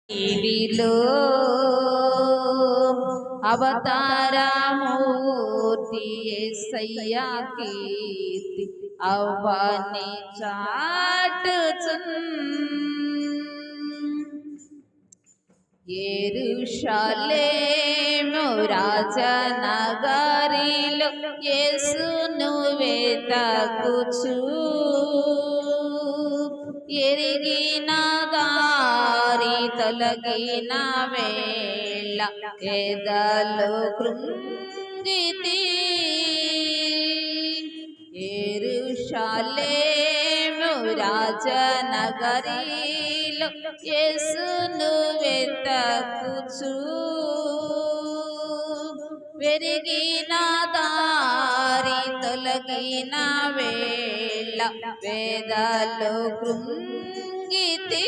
ఇదిలో అవతారమూర్తి యేసయ్యా కీర్తి అవ్వని చాటుచున్ యెరూషలేము రాజనగరిలో యేసును వెతకుచు ఎరిగిన దారి తొలగిన వేళ ఎదలో కృంగితి యెరూషలేము రాజనగరిలో యేసును వెతకుచు వెరిగిన దారి తొలగిన వేళ వేదలో కృంగితి